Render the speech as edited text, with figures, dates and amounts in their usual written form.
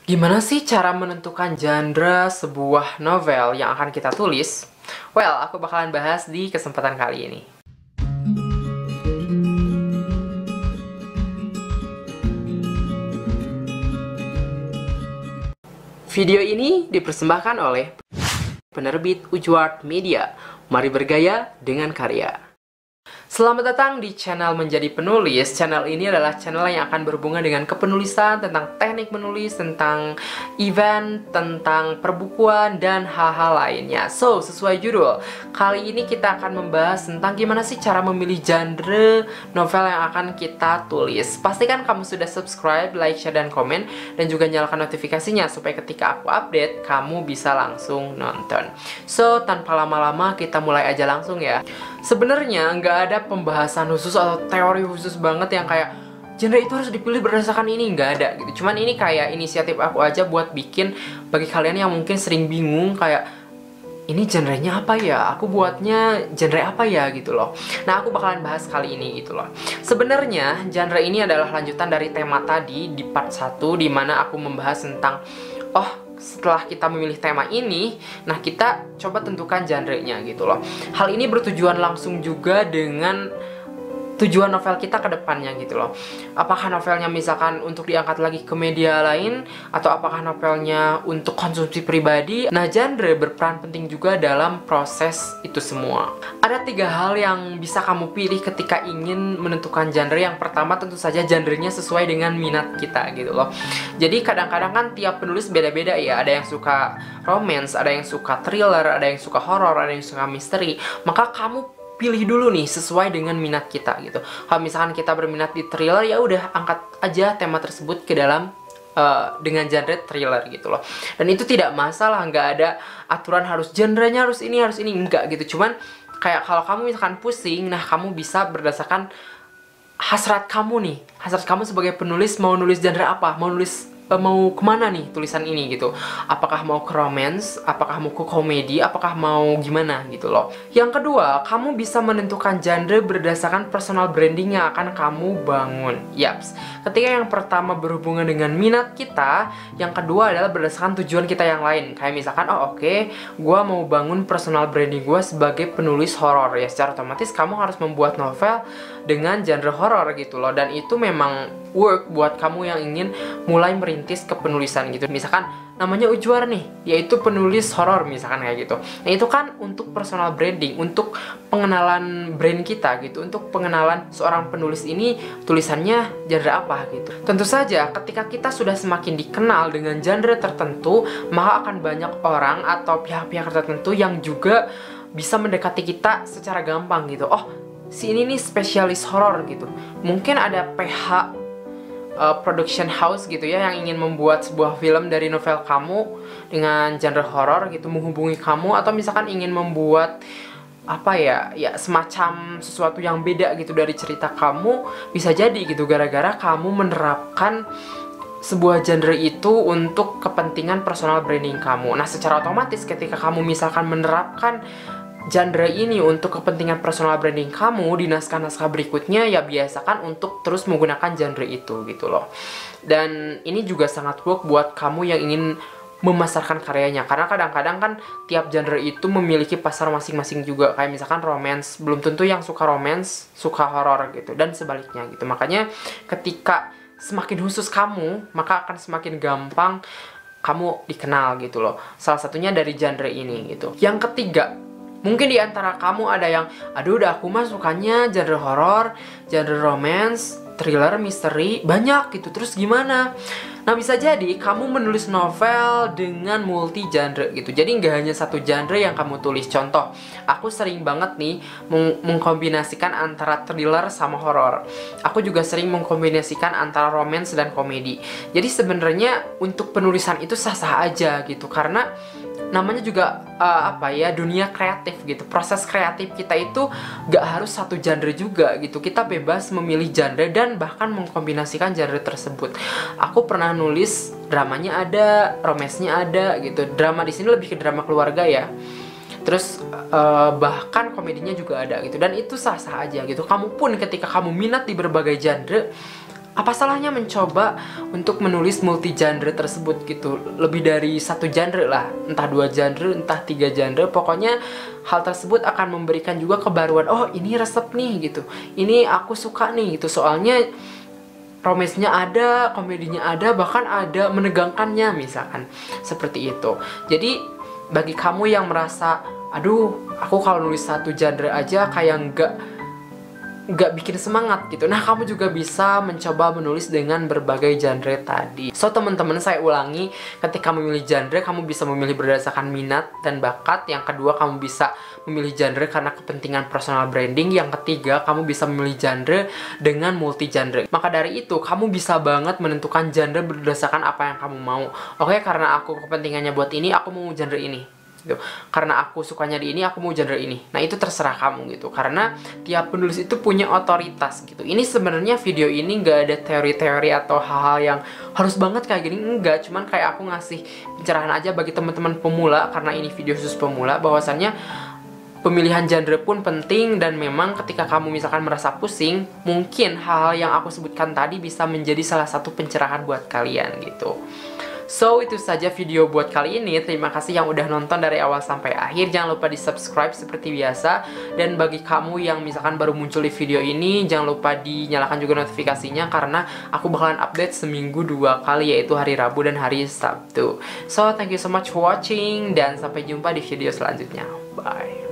Gimana sih cara menentukan genre sebuah novel yang akan kita tulis? Well, aku bakalan bahas di kesempatan kali ini. Video ini dipersembahkan oleh penerbit Ujward Media. Mari bergaya dengan karya. Selamat datang di channel Menjadi Penulis. Channel ini adalah channel yang akan berhubungan dengan kepenulisan, tentang teknik menulis, tentang event, tentang perbukuan, dan hal-hal lainnya. So, sesuai judul, kali ini kita akan membahas tentang gimana sih cara memilih genre novel yang akan kita tulis. Pastikan kamu sudah subscribe, like, share, dan komen, dan juga nyalakan notifikasinya supaya ketika aku update, kamu bisa langsung nonton. So, tanpa lama-lama, kita mulai aja langsung ya. Sebenarnya nggak ada pembahasan khusus atau teori khusus banget yang kayak genre itu harus dipilih berdasarkan ini, nggak ada gitu. Cuman ini kayak inisiatif aku aja buat bikin bagi kalian yang mungkin sering bingung kayak ini genrenya apa ya, aku buatnya genre apa ya gitu loh. Nah, aku bakalan bahas kali ini gitu loh. Sebenarnya genre ini adalah lanjutan dari tema tadi di part 1 dimana aku membahas tentang setelah kita memilih tema ini, nah kita coba tentukan genre-nya gitu loh. Hal ini bertujuan langsung juga dengan tujuan novel kita ke depannya gitu loh. Apakah novelnya misalkan untuk diangkat lagi ke media lain, atau apakah novelnya untuk konsumsi pribadi. Nah, genre berperan penting juga dalam proses itu semua. Ada 3 hal yang bisa kamu pilih ketika ingin menentukan genre. Yang pertama tentu saja genrenya sesuai dengan minat kita gitu loh. Jadi kadang-kadang kan tiap penulis beda-beda ya. Ada yang suka romance, ada yang suka thriller, ada yang suka horror, ada yang suka misteri. Maka kamu pilih dulu nih sesuai dengan minat kita gitu. Kalau misalkan kita berminat di thriller, ya udah angkat aja tema tersebut ke dalam dengan genre thriller gitu loh. Dan itu tidak masalah, nggak ada aturan harus genrenya harus ini enggak gitu. Cuman kayak kalau kamu misalkan pusing, nah kamu bisa berdasarkan hasrat kamu nih. Hasrat kamu sebagai penulis mau nulis genre apa? Mau kemana nih tulisan ini gitu. Apakah mau ke romance, apakah mau ke komedi, apakah mau gimana gitu loh. Yang kedua, kamu bisa menentukan genre berdasarkan personal branding yang akan kamu bangun. Yaps, ketika yang pertama berhubungan dengan minat kita, yang kedua adalah berdasarkan tujuan kita yang lain. Kayak misalkan, gue mau bangun personal branding gue sebagai penulis horor. Ya secara otomatis kamu harus membuat novel dengan genre horor gitu loh. Dan itu memang work buat kamu yang ingin mulai merintis kepenulisan gitu. Misalkan namanya Ujwar nih, yaitu penulis horor misalkan kayak gitu. Nah, itu kan untuk personal branding, untuk pengenalan brand kita gitu, untuk pengenalan seorang penulis ini tulisannya genre apa gitu. Tentu saja ketika kita sudah semakin dikenal dengan genre tertentu, maka akan banyak orang atau pihak-pihak tertentu yang juga bisa mendekati kita secara gampang gitu. Oh, si ini nih spesialis horor gitu. Mungkin ada PH production house gitu ya yang ingin membuat sebuah film dari novel kamu dengan genre horor gitu, menghubungi kamu, atau misalkan ingin membuat semacam sesuatu yang beda gitu dari cerita kamu, bisa jadi gitu gara-gara kamu menerapkan sebuah genre itu untuk kepentingan personal branding kamu. Nah, secara otomatis ketika kamu misalkan menerapkan genre ini untuk kepentingan personal branding kamu di naskah-naskah berikutnya, ya biasakan untuk terus menggunakan genre itu gitu loh. Dan ini juga sangat work buat kamu yang ingin memasarkan karyanya, karena kadang-kadang kan tiap genre itu memiliki pasar masing-masing juga. Kayak misalkan romance, belum tentu yang suka romance suka horor gitu, dan sebaliknya gitu. Makanya ketika semakin khusus kamu, maka akan semakin gampang kamu dikenal gitu loh. Salah satunya dari genre ini gitu. Yang ketiga, mungkin di antara kamu ada yang, aduh udah aku mah sukanya genre horor, genre romance, thriller, misteri, banyak gitu, terus gimana? Nah, bisa jadi kamu menulis novel dengan multi genre gitu. Jadi nggak hanya satu genre yang kamu tulis. Contoh, aku sering banget nih mengkombinasikan antara thriller sama horor. Aku juga sering mengkombinasikan antara romance dan komedi. Jadi sebenarnya untuk penulisan itu sah-sah aja gitu, karena namanya juga dunia kreatif gitu. Proses kreatif kita itu gak harus satu genre juga gitu. Kita bebas memilih genre dan bahkan mengkombinasikan genre tersebut. Aku pernah nulis dramanya ada, romance-nya ada gitu. Drama di sini lebih ke drama keluarga ya. Terus bahkan komedinya juga ada gitu. Dan itu sah-sah aja gitu. Kamu pun ketika kamu minat di berbagai genre, apa salahnya mencoba untuk menulis multi genre tersebut gitu, lebih dari satu genre lah, entah 2 genre, entah 3 genre, pokoknya hal tersebut akan memberikan juga kebaruan. Oh, ini resep nih gitu, ini aku suka nih gitu, soalnya romesnya ada, komedinya ada, bahkan ada menegangkannya misalkan, seperti itu. Jadi bagi kamu yang merasa, aduh aku kalau nulis satu genre aja kayak nggak bikin semangat gitu, nah kamu juga bisa mencoba menulis dengan berbagai genre tadi. So teman-teman, saya ulangi, ketika memilih genre kamu bisa memilih berdasarkan minat dan bakat. Yang kedua, kamu bisa memilih genre karena kepentingan personal branding. Yang ketiga, kamu bisa memilih genre dengan multi genre. Maka dari itu kamu bisa banget menentukan genre berdasarkan apa yang kamu mau. Oke, karena aku kepentingannya buat ini, aku mau genre ini gitu. Karena aku sukanya di ini, aku mau genre ini. Nah, itu terserah kamu gitu. Karena tiap penulis itu punya otoritas gitu. Ini sebenarnya video ini nggak ada teori-teori atau hal-hal yang harus banget kayak gini, enggak. Cuman kayak aku ngasih pencerahan aja bagi teman-teman pemula, karena ini video khusus pemula, bahwasannya pemilihan genre pun penting. Dan memang ketika kamu misalkan merasa pusing, mungkin hal-hal yang aku sebutkan tadi bisa menjadi salah satu pencerahan buat kalian gitu. So, itu saja video buat kali ini. Terima kasih yang udah nonton dari awal sampai akhir. Jangan lupa di subscribe seperti biasa. Dan bagi kamu yang misalkan baru muncul di video ini, jangan lupa dinyalakan juga notifikasinya, karena aku bakalan update seminggu 2 kali, yaitu hari Rabu dan hari Sabtu. So, thank you so much for watching, dan sampai jumpa di video selanjutnya. Bye.